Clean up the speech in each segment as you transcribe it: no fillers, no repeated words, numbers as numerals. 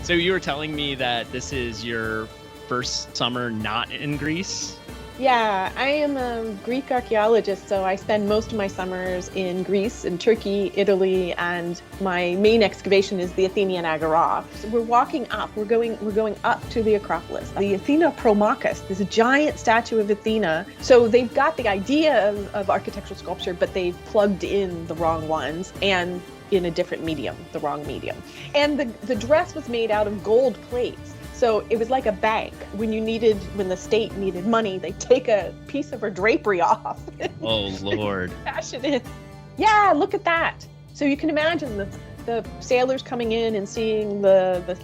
So you were telling me that this is your first summer not in Greece? Yeah, I am a Greek archaeologist, so I spend most of my summers in Greece, in Turkey, Italy, and my main excavation is the Athenian Agora. So we're walking up, we're going up to the Acropolis. The Athena Promachus, this giant statue of Athena. So they've got the idea of architectural sculpture, but they've plugged in the wrong ones and in a different medium, the wrong medium. And the dress was made out of gold plates. So it was like a bank. When the state needed money, they take a piece of her drapery off. Oh, Lord. Cash it in. Yeah, look at that. So you can imagine the sailors coming in and seeing the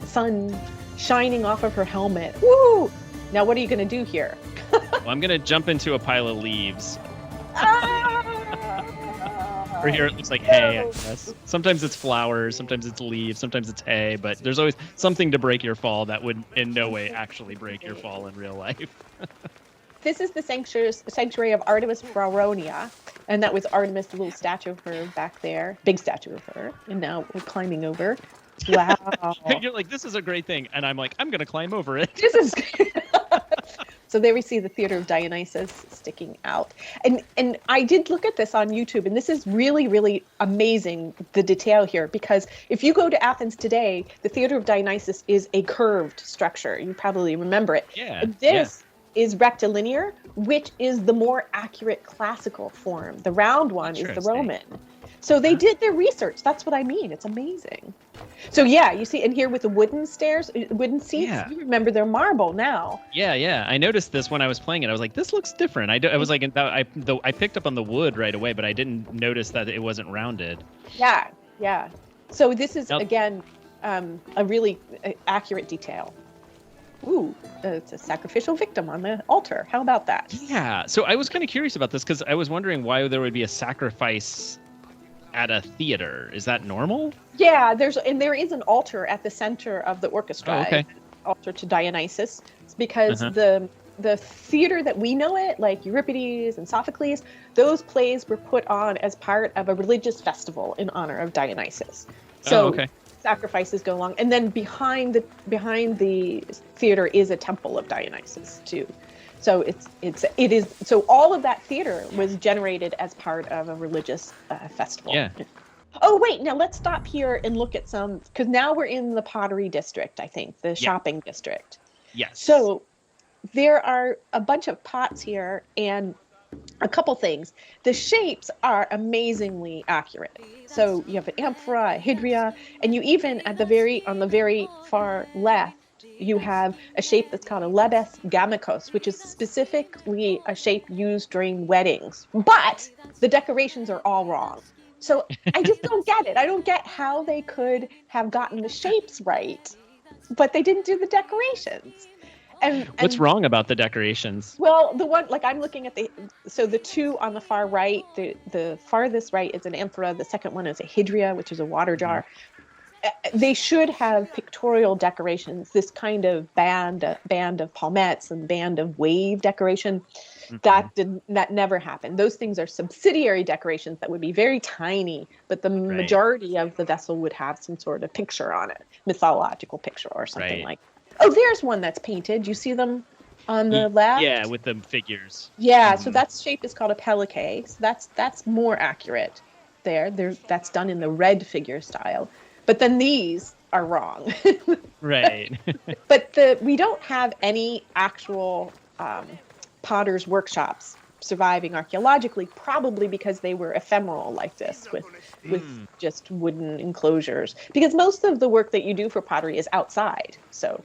sun shining off of her helmet. Woo! Now what are you going to do here? Well, I'm going to jump into a pile of leaves. Or here it looks like hay, I guess. Sometimes it's flowers, sometimes it's leaves, sometimes it's hay, but there's always something to break your fall that would in no way actually break your fall in real life. This is the sanctuary of Artemis Brauronia, and that was Artemis, the little statue of her back there, big statue of her, and now we're climbing over. Wow. You're like, this is a great thing, and I'm like, I'm going to climb over it. This is So there we see the Theater of Dionysus sticking out. And I did look at this on YouTube, and this is really, really amazing, the detail here, because if you go to Athens today, the Theater of Dionysus is a curved structure. You probably remember it. Yeah. And this is rectilinear, which is the more accurate classical form. The round one is the Roman. So they did their research. That's what I mean. It's amazing. So yeah, you see, and here with the wooden stairs, wooden seats, you remember they're marble now. Yeah. I noticed this when I was playing it. I was like, this looks different. I was like, I picked up on the wood right away, but I didn't notice that it wasn't rounded. Yeah. So this is, again, a really accurate detail. Ooh, it's a sacrificial victim on the altar. How about that? Yeah. So I was kind of curious about this because I was wondering why there would be a sacrifice at a theater. Is that normal? Yeah, there is an altar at the center of the orchestra. Oh, okay. Altar to Dionysus. It's because the theater that we know it, like Euripides and Sophocles, those plays were put on as part of a religious festival in honor of Dionysus. So sacrifices go along, and then behind the theater is a temple of Dionysus too. So it is so all of that theater was generated as part of a religious festival. Yeah. Oh wait, now let's stop here and look at some, because now we're in the Pottery District, I think, the shopping district. Yes. So there are a bunch of pots here and a couple things. The shapes are amazingly accurate. So you have an amphora, a hydria, and you even on the very far left, you have a shape that's called a lebes gamikos, which is specifically a shape used during weddings. But the decorations are all wrong. So I just don't get it. I don't get how they could have gotten the shapes right, but they didn't do the decorations. And what's wrong about the decorations? Well, the one, like I'm looking at the two on the far right, the farthest right is an amphora. The second one is a hydria, which is a water jar. They should have pictorial decorations, this kind of band of palmettes and band of wave decoration. That never happened. Those things are subsidiary decorations that would be very tiny, but the majority of the vessel would have some sort of picture on it, mythological picture or something like that. Oh, there's one that's painted. You see them on the left? Yeah, with the figures. Yeah, so that shape is called a pelike. So that's more accurate there. That's done in the red figure style. But then these are wrong. Right. But we don't have any actual potter's workshops surviving archaeologically, probably because they were ephemeral like this with just wooden enclosures. Because most of the work that you do for pottery is outside. So